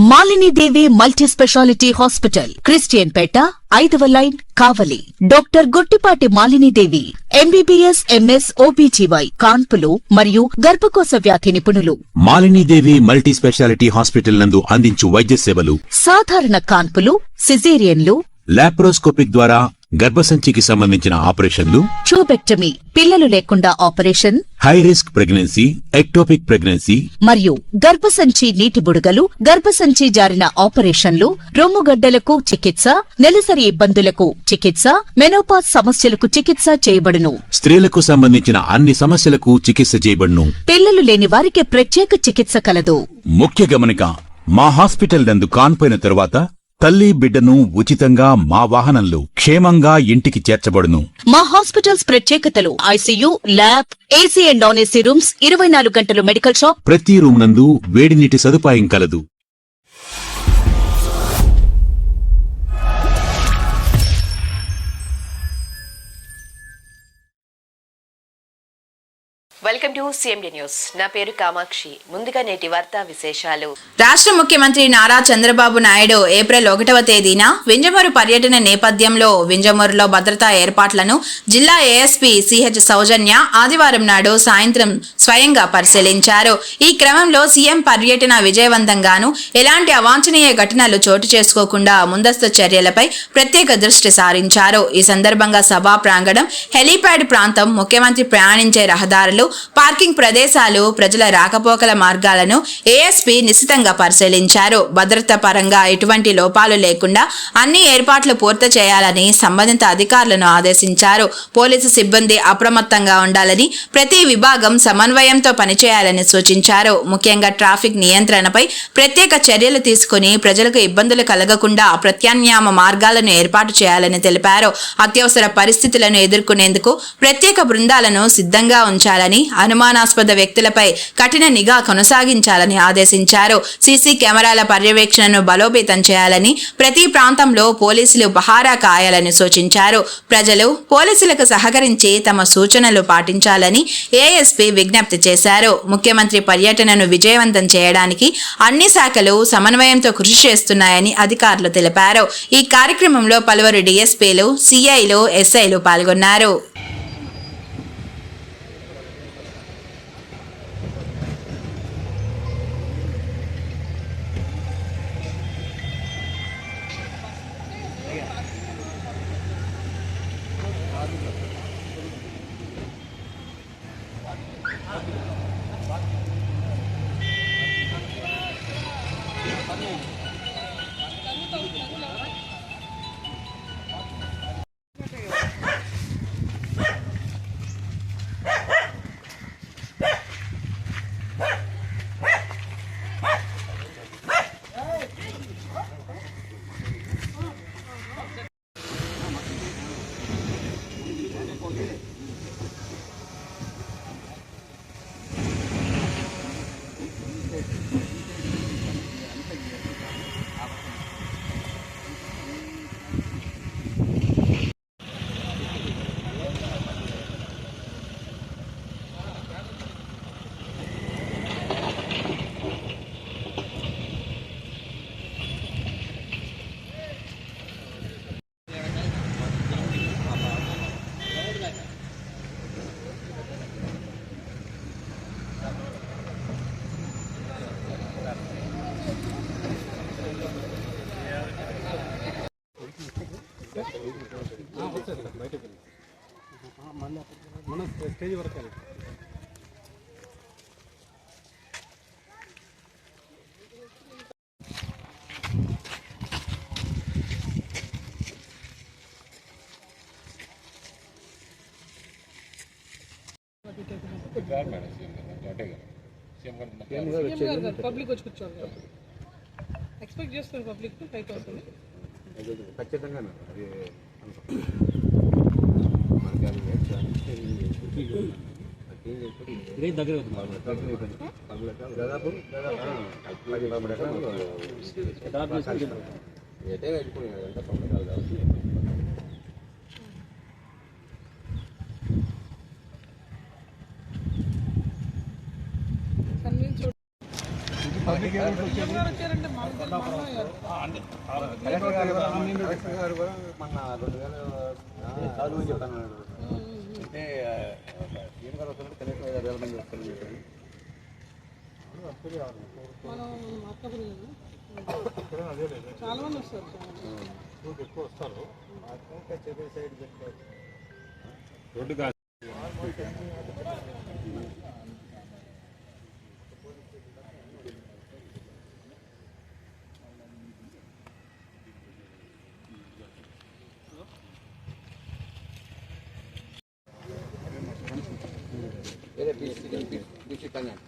Malinidevi multi speciality hospital, Christian Peta, 5వ line, Kavali. Doctor Guttipati Malinidevi, MBBS, MS, OBGY, కాన్పులు మరియు గర్భకోశ వ్యాధి నిపుణులు. మాలినీదేవి మల్టీ స్పెషాలిటీ హాస్పిటల్ నందు అందించు వైద్య సేవలు: సాధారణ కాన్పులు, సిజేరియన్లు, లాప్రోస్కోపిక్ ద్వారా గర్భసంచికి సంబంధించిన ఆపరేషన్లు, ట్యూబెక్టమీ, పిల్లలు లేకుండా operation, high risk pregnancy, ectopic pregnancy మరియు గర్భసంచి నీటి బుడగలు, గర్భసంచి జారిన ఆపరేషన్లు, రొమ్ముగడ్డలకు చికిత్స, నెలసరి ఇబ్బందులకు చికిత్స, మెనోపాజ్ సమస్యలకు చికిత్స చేయబడును. స్త్రీలకు సంబంధించిన అన్ని సమస్యలకు చికిత్స చేయబడును. పిల్లలు లేని వారికి ప్రత్యేక చికిత్స కలదు. ముఖ్య గమనిక: మా హాస్పిటల్ నందు కాన్పోయిన తరువాత తల్లి బిడ్డను ఉచితంగా మా వాహనంలో క్షేమంగా ఇంటికి చేర్చబడును. మా హాస్పిటల్స్ ప్రత్యేకతలు: ICU, lab, AC and non AC rooms, 24 గంటలు మెడికల్ షాప్, ప్రతి రూమ్ నందు వేడి నీటి సదుపాయం కలదు. Welcome to CMD news. నా పేరు కామాక్షి. ముందుగా నేటి వార్తా విశేషాలు. రాష్ట్ర ముఖ్యమంత్రి నారా చంద్రబాబు నాయుడు ఏప్రిల్ 1వ తేదీన వింజమూరు పర్యటన నేపథ్యంలో వింజమూరులో భద్రతా ఏర్పాట్లను జిల్లా ఏఎస్పీ సిహెచ్ సౌజన్య ఆదివారం నాడు సాయంత్రం స్వయంగా పరిశీలించారు. ఈ క్రమంలో సీఎం పర్యటన విజయవంతంగాను ఎలాంటి అవాంఛనీయ ఘటనలు చోటు చేసుకోకుండా ముందస్తు చర్యలపై ప్రత్యేక దృష్టి సారించారు. ఈ సందర్భంగా సభా ప్రాంగణం, హెలీప్యాడ్ ప్రాంతం, ముఖ్యమంత్రి ప్రయాణించే రహదారులు, పార్కింగ్ ప్రదేశాలు, ప్రజల రాకపోకల మార్గాలను ఏఎస్పీ నిశితంగా పరిశీలించారు. భద్రత పరంగా ఎటువంటి లోపాలు లేకుండా అన్ని ఏర్పాట్లు పూర్తి చేయాలని సంబంధిత అధికారులను ఆదేశించారు. పోలీసు సిబ్బంది అప్రమత్తంగా ఉండాలని, ప్రతి విభాగం సమన్వయంతో పనిచేయాలని సూచించారు. ముఖ్యంగా ట్రాఫిక్ నియంత్రణపై ప్రత్యేక చర్యలు తీసుకుని ప్రజలకు ఇబ్బందులు కలగకుండా ప్రత్యామ్నాయ మార్గాలను ఏర్పాటు చేయాలని తెలిపారు. అత్యవసర పరిస్థితులను ఎదుర్కొనేందుకు ప్రత్యేక బృందాలను సిద్ధంగా ఉంచాలని, అనుమానాస్పద వ్యక్తులపై కఠిన నిఘా కొనసాగించాలని ఆదేశించారు. సీసీ కెమెరాల పర్యవేక్షణను బలోపేతం చేయాలని, ప్రతి ప్రాంతంలో పోలీసులు పహారా కాయాలని సూచించారు. ప్రజలు పోలీసులకు సహకరించి తమ సూచనలు పాటించాలని ఏఎస్పీ విజ్ఞప్తి చేశారు. ముఖ్యమంత్రి పర్యటనను విజయవంతం చేయడానికి అన్ని శాఖలు సమన్వయంతో కృషి చేస్తున్నాయని అధికారులు తెలిపారు. ఈ కార్యక్రమంలో పలువురు డీఎస్పీలు, సీఐలు, ఎస్ఐలు పాల్గొన్నారు. మన స్టేజ్ వరకు పబ్లిక్ వచ్చి కూర్చోవాలి. ఎక్స్పెక్ట్ చేస్తారు పబ్లిక్ 5,000 ఖచ్చితంగా దగ్గర దాదాపు సీఎం గారు వచ్చారంటే మాకు కలెక్టర్ గారు కూడా మన 2000 కాదు అని చెప్తాను. అంటే సీఎం గారు వస్తున్నట్టు కలెక్టర్ గారు 2000 మంది వస్తారని చెప్పారు. మనం అక్కడికి చాలా మంది వస్తారు. ఎక్కువ వస్తారు. సైడ్ పెట్టారు రోడ్డు కాదు. కళ్యాణ్